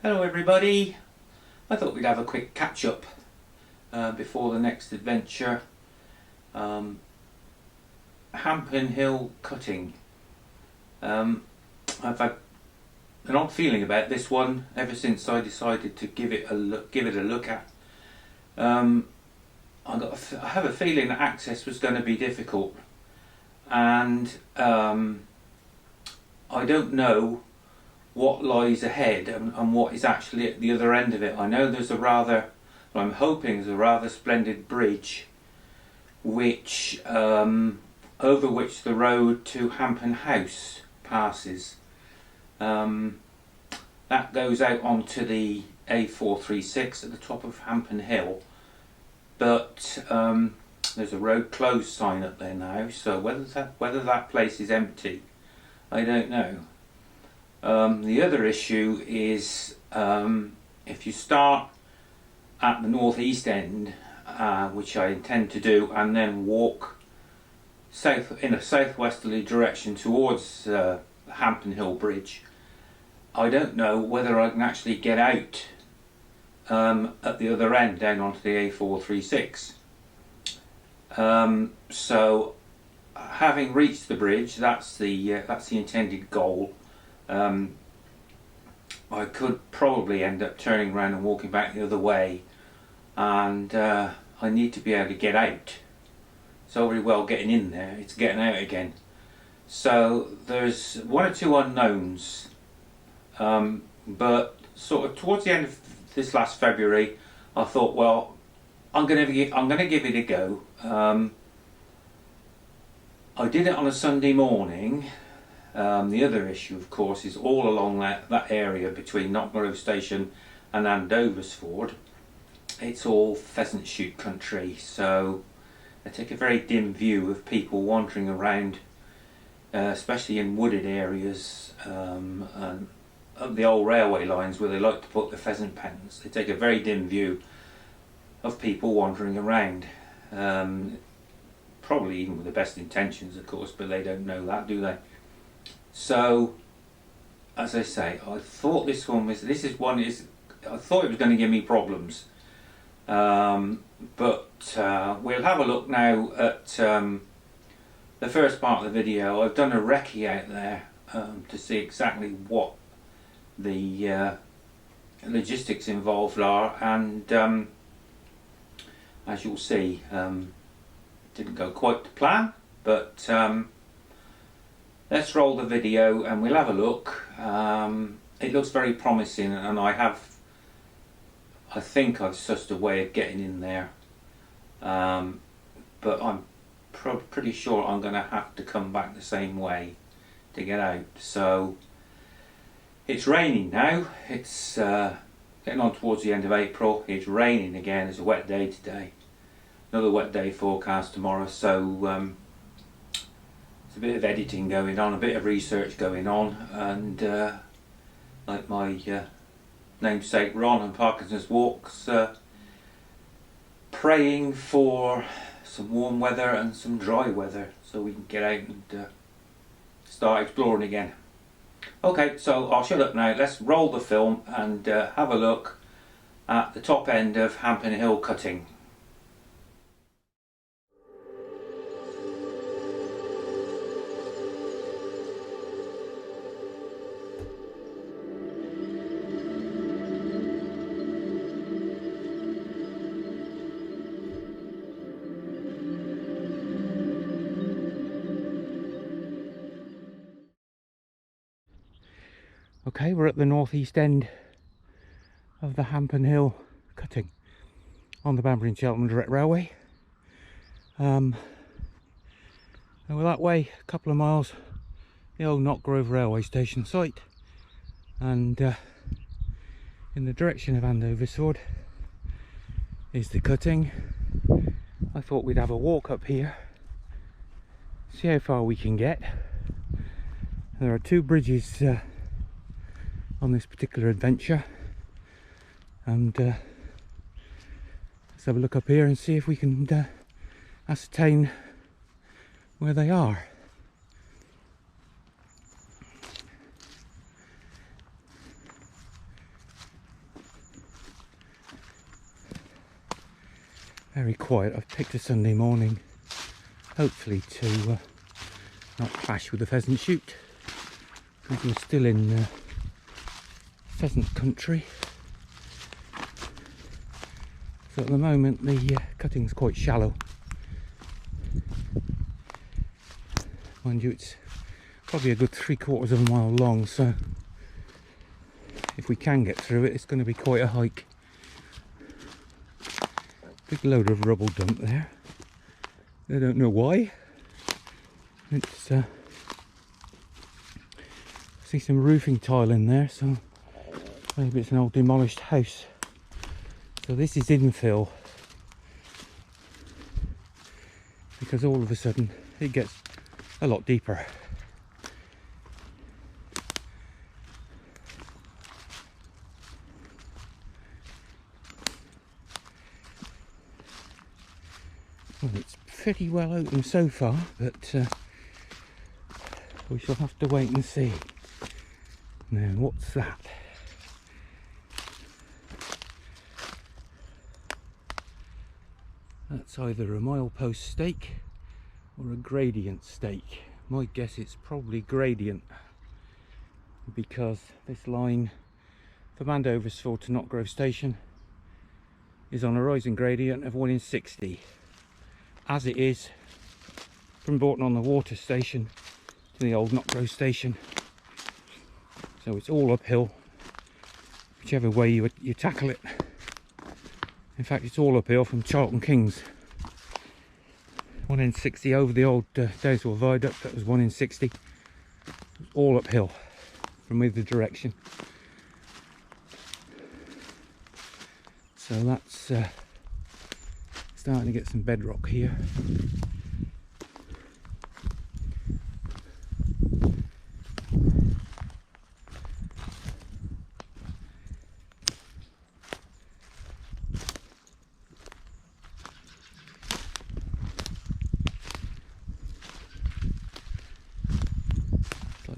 Hello everybody. I thought we'd have a quick catch up before the next adventure. Hampen Hill cutting. I've had an odd feeling about this one ever since I decided to give it a look at. I have a feeling that access was going to be difficult, and I don't know what lies ahead and what is actually at the other end of it. I know I'm hoping there's a rather splendid bridge which over which the road to Hampen House passes. That goes out onto the A436 at the top of Hampen Hill, but there's a road closed sign up there now, so whether that place is empty, I don't know. The other issue is if you start at the northeast end, which I intend to do, and then walk south in a southwesterly direction towards the Hampen Hill Bridge, I don't know whether I can actually get out at the other end down onto the A436. So having reached the bridge, that's the intended goal. I could probably end up turning around and walking back the other way, and I need to be able to get out. It's all very well getting in there, it's getting out again. So there's one or two unknowns, but sort of towards the end of this last February, I thought, well, I'm going to give it a go. I did it on a Sunday morning. The other issue, of course, is all along that area between Knockgrove Station and Andoversford. It's all pheasant shoot country, so I take a very dim view of people wandering around, especially in wooded areas and up the old railway lines where they like to put the pheasant pens. They take a very dim view of people wandering around. Probably even with the best intentions, of course, but they don't know that, do they? So, as I say, I thought I thought it was going to give me problems, but we'll have a look now at the first part of the video. I've done a recce out there to see exactly what the logistics involved are, and as you'll see, didn't go quite to plan, but let's roll the video and we'll have a look. It looks very promising, and I think I've sussed a way of getting in there, but I'm pretty sure I'm going to have to come back the same way to get out. So it's raining now. It's getting on towards the end of April. It's raining again. It's a wet day today. Another wet day forecast tomorrow, so it's a bit of editing going on, a bit of research going on, and like my namesake Ron and Parkinson's Walks, praying for some warm weather and some dry weather so we can get out and start exploring again. Okay, so I'll shut up now. Let's roll the film and have a look at the top end of Hampen Hill cutting. Okay, we're at the northeast end of the Hampen Hill cutting on the Banbury and Cheltenham Direct Railway. And we're that way a couple of miles, the old Knockgrove railway station site, and in the direction of Andoversford is the cutting. I thought we'd have a walk up here, see how far we can get. There are two bridges on this particular adventure, and let's have a look up here and see if we can ascertain where they are. very quiet. I've picked a Sunday morning, hopefully to not clash with the pheasant shoot, because we're still in pheasant country. So at the moment the cutting's quite shallow. Mind you, it's probably a good 3/4 of a mile long, so if we can get through it, it's going to be quite a hike. Big load of rubble dump there. I don't know why. It's I see some roofing tile in there, so maybe it's an old demolished house. So this is infill, because all of a sudden it gets a lot deeper. Well, it's pretty well open so far, but we shall have to wait and see. Now, what's that? That's either a milepost stake or a gradient stake. My guess it's probably gradient, because this line from Andoversford to Knockgrove Station is on a rising gradient of 1 in 60, as it is from Bourton on the Water station to the old Knockgrove station. So it's all uphill, whichever way you tackle it. In fact, it's all uphill from Charlton Kings. 1 in 60 over the old Dayswell Viaduct, that was 1 in 60. All uphill from either direction. So that's starting to get some bedrock here.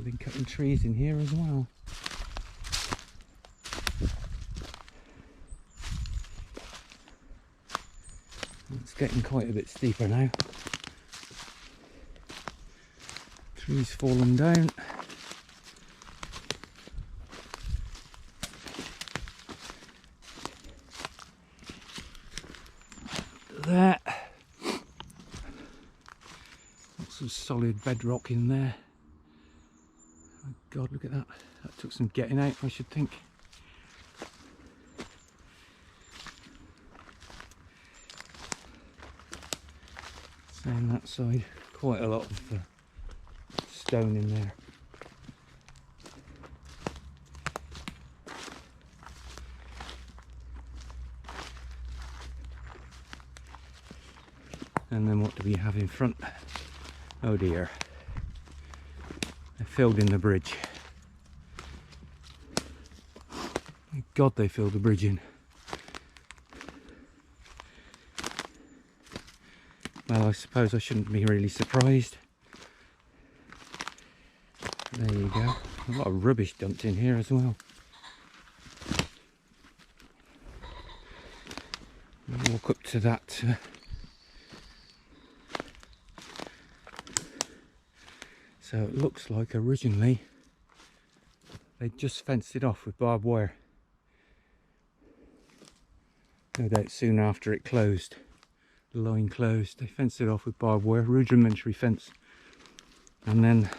Been cutting trees in here as well. It's getting quite a bit steeper now. Trees falling down. There. Lots of solid bedrock in there. Oh God, look at that. That took some getting out, I should think. Same that side. Quite a lot of stone in there. And then what do we have in front? Oh dear. They filled in the bridge. Thank God they filled the bridge in. Well, I suppose I shouldn't be really surprised. There you go. A lot of rubbish dumped in here as well. I'll walk up to that. So it looks like originally they just fenced it off with barbed wire. No doubt soon after it closed, the line closed, they fenced it off with barbed wire, rudimentary fence. And then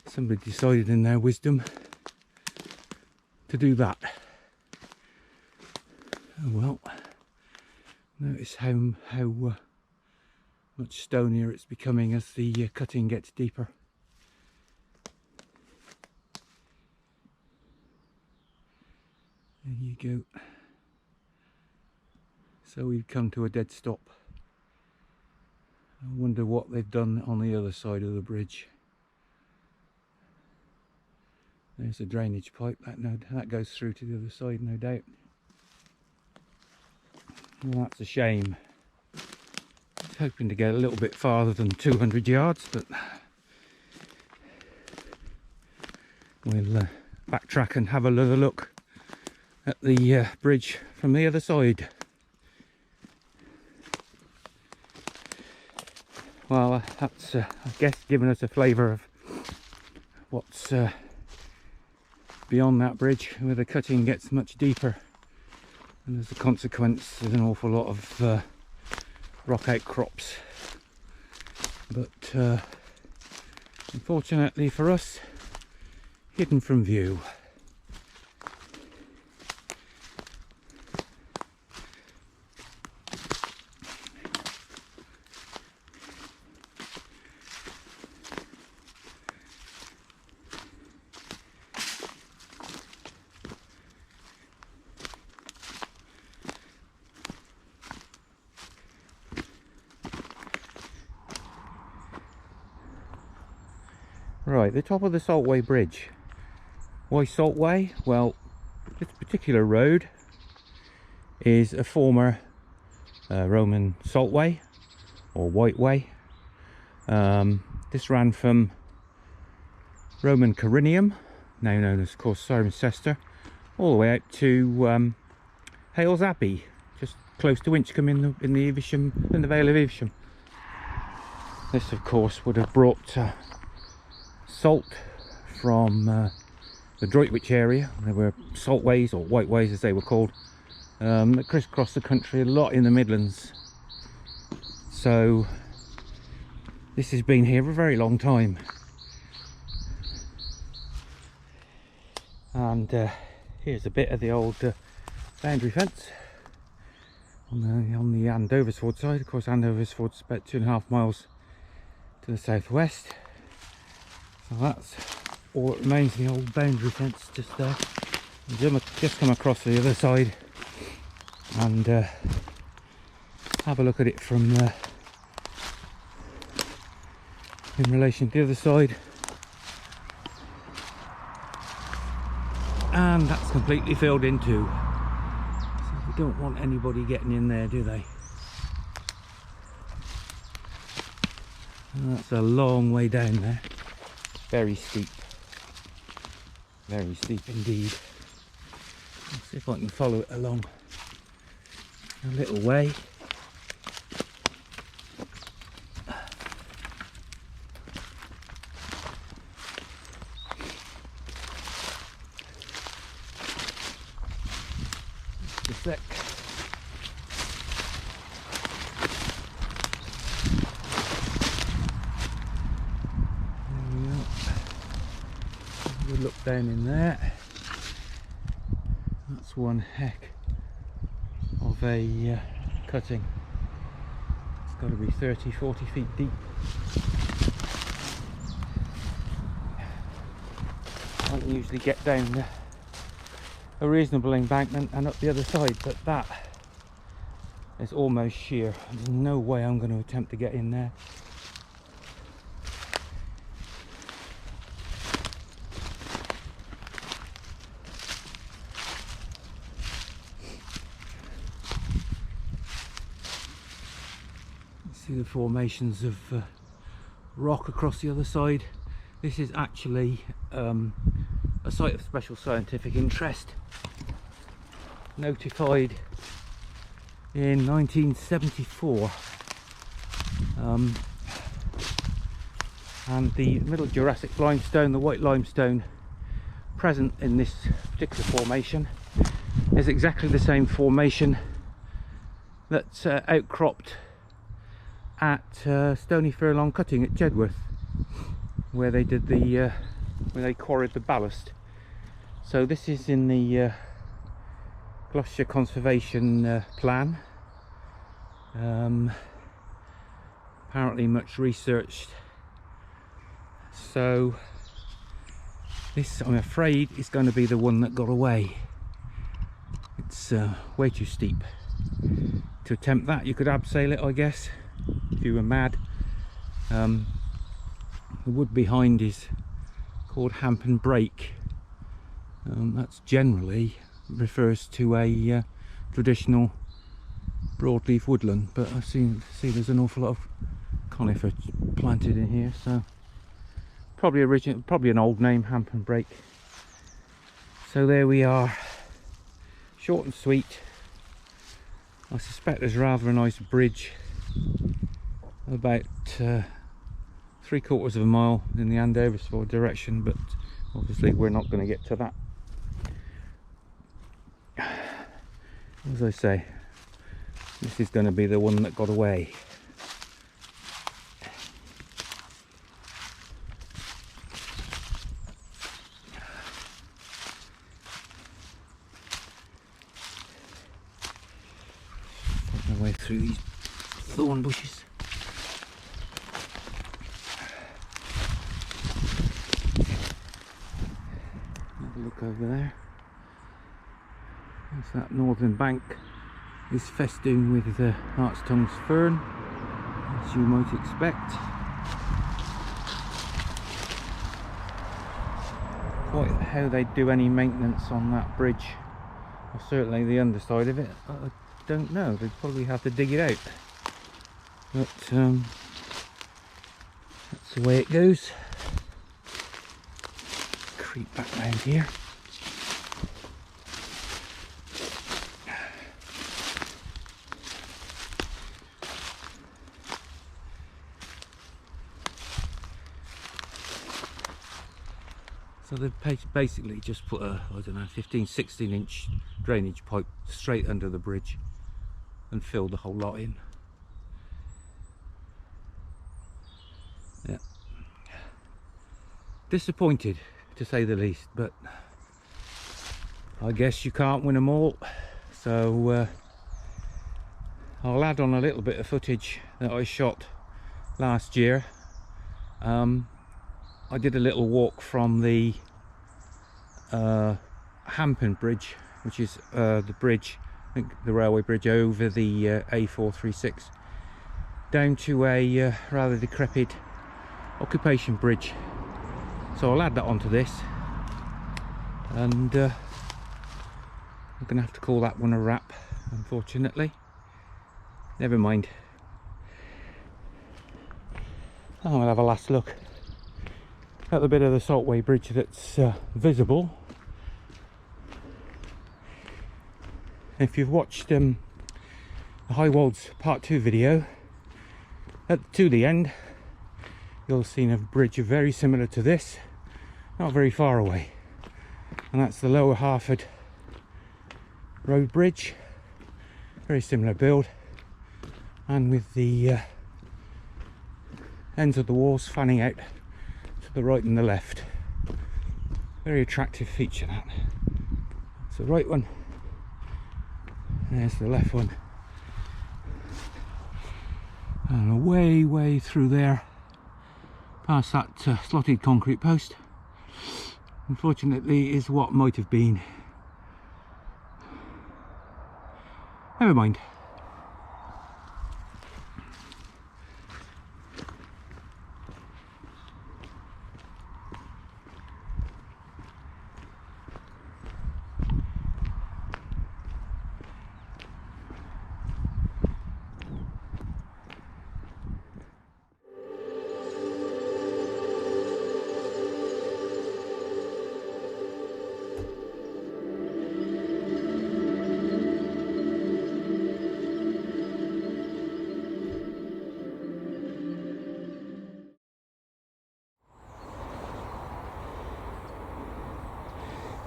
somebody decided in their wisdom to do that. Oh well, notice how much stonier it's becoming as the cutting gets deeper. There you go. So we've come to a dead stop. I wonder what they've done on the other side of the bridge. There's a drainage pipe, that goes through to the other side, no doubt. Well, that's a shame. I was hoping to get a little bit farther than 200 yards, but we'll backtrack and have another look at the bridge from the other side. Well, that's I guess giving us a flavour of what's beyond that bridge, where the cutting gets much deeper, and as a consequence there's an awful lot of rock outcrops. But unfortunately for us, hidden from view. Right, the top of the Saltway Bridge. Why Saltway? Well, this particular road is a former Roman Saltway or White Way. This ran from Roman Carinium, now known as, of course, Cirencester, all the way out to Hales Abbey, just close to Winchcombe in the Evesham, in the Vale of Evesham. This, of course, would have brought salt from the Droitwich area. There were saltways, or whiteways as they were called, that crisscrossed the country, a lot in the Midlands. So this has been here for a very long time. And here's a bit of the old boundary fence on the Andoversford side. Of course, Andoversford's about 2.5 miles to the southwest. So that's all that remains of the old boundary fence just there. Just come across to the other side and have a look at it from in relation to the other side. And that's completely filled in too. So we don't want anybody getting in there, do they? And that's a long way down there. Very steep indeed. Let's see if I can follow it along a little way. Just a sec. Look down in there. That's one heck of a cutting. It's got to be 30-40 feet deep. I don't usually get down a reasonable embankment and up the other side, but that is almost sheer. There's no way I'm going to attempt to get in there. See the formations of rock across the other side. This is actually a site of special scientific interest, notified in 1974, and the Middle Jurassic limestone, the white limestone present in this particular formation, is exactly the same formation that's outcropped at Stony Furlong Cutting at Jedworth, where they did the where they quarried the ballast. So this is in the Gloucestershire Conservation Plan. Apparently much researched. So this, I'm afraid, is going to be the one that got away. It's way too steep to attempt that. You could abseil it, I guess, if you were mad. The wood behind is called Hampen Brake. That's generally refers to a traditional broadleaf woodland, but I see there's an awful lot of conifer planted in here, so probably an old name, Hampen Brake. So there we are, short and sweet. I suspect there's rather a nice bridge about 3/4 of a mile in the Andoversford direction, but obviously we're not going to get to that. As I say, this is going to be the one that got away. Find my way through these thorn bushes. Have a look over there. That's that northern bank is festooned with the hart's tongue's fern, as you might expect. Quite how they do any maintenance on that bridge, or certainly the underside of it, I don't know. They'd probably have to dig it out, but that's the way it goes. Creep back round here. So they've basically just put a, I don't know, 15-16 inch drainage pipe straight under the bridge and filled the whole lot in. Yeah. Disappointed, to say the least, but I guess you can't win them all. So I'll add on a little bit of footage that I shot last year. I did a little walk from the Hampen bridge, which is the bridge, I think the railway bridge over the A436, down to a rather decrepit occupation bridge. So I'll add that onto this, and I'm going to have to call that one a wrap, unfortunately. Never mind. I'll have a last look at the bit of the Saltway Bridge that's visible. If you've watched the High Wolds Part 2 video, to the end, you'll have seen a bridge very similar to this, not very far away, and that's the Lower Harford Road Bridge. Very similar build, and with the ends of the walls fanning out to the right and the left. Very attractive feature, that. It's the right one, there's the left one, and way through there, past that slotted concrete post, unfortunately, is what might have been. Never mind.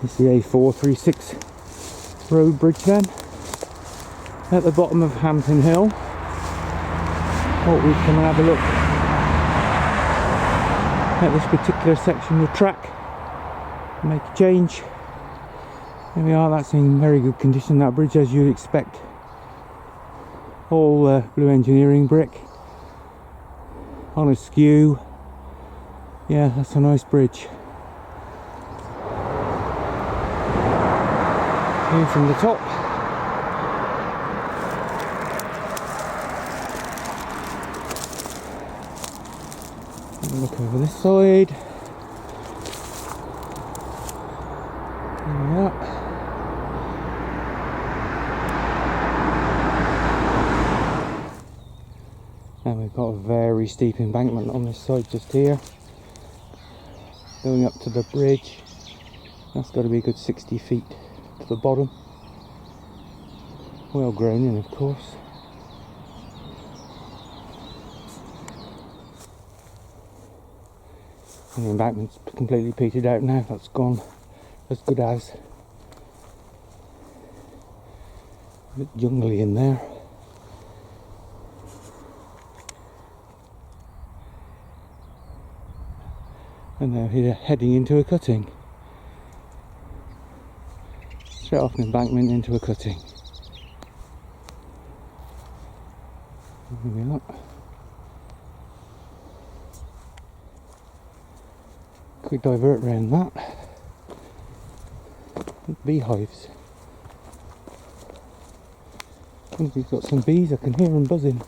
It's the A436 road bridge then, at the bottom of Hampen Hill. Thought we'd come and have a look at this particular section of the track, make a change. There we are, that's in very good condition, that bridge, as you'd expect. All blue engineering brick, on a skew. Yeah, that's a nice bridge. View from the top. Look over this side. Yeah. And we've got a very steep embankment on this side just here, going up to the bridge. That's got to be a good 60 feet to the bottom. Well grown in, of course. And the embankment's completely petered out now, that's gone as good as. A bit jungly in there. And now here heading into a cutting. Straight off an embankment into a cutting. There we are. Quick divert round that. Beehives. I think we've got some bees, I can hear them buzzing.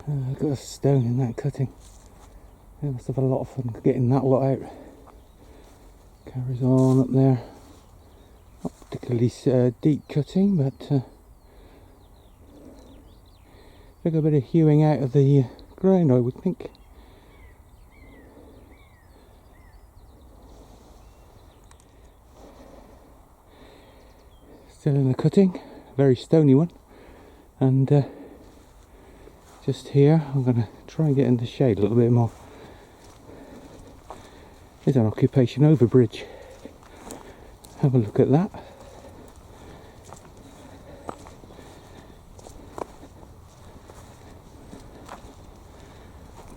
I've got a stone in that cutting. They must have had a lot of fun getting that lot out. Carries on up there. Not particularly deep cutting, but took a bit of hewing out of the ground, I would think. Still in the cutting, very stony one, and just here I'm going to try and get in the shade a little bit more. There's an occupation overbridge. Have a look at that.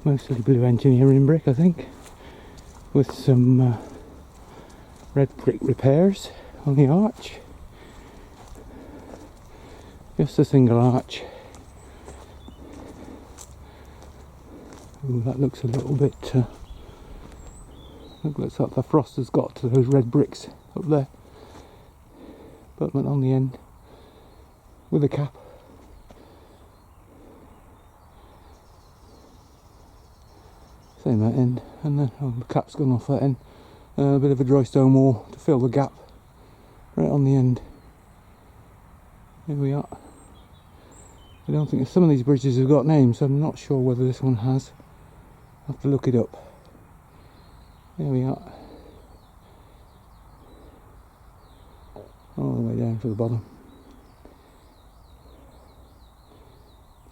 Mostly blue engineering brick, I think, with some red brick repairs on the arch. Just a single arch. Ooh, that looks a little bit looks like the frost has got to those red bricks up there. Abutment on the end with a cap. Same that end, and then the cap's gone off that end. A bit of a dry stone wall to fill the gap right on the end. Here we are. I don't think some of these bridges have got names, so I'm not sure whether this one has. I'll have to look it up. There we are. All the way down to the bottom.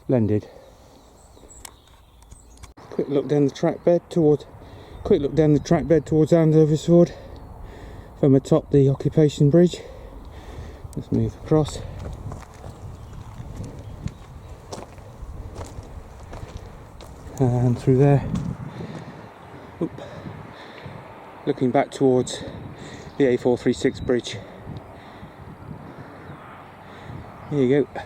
Splendid. Quick look down the track bed towards Andover Sword from atop the occupation bridge. Let's move across. And through there. Oop. Looking back towards the A436 bridge. Here you go.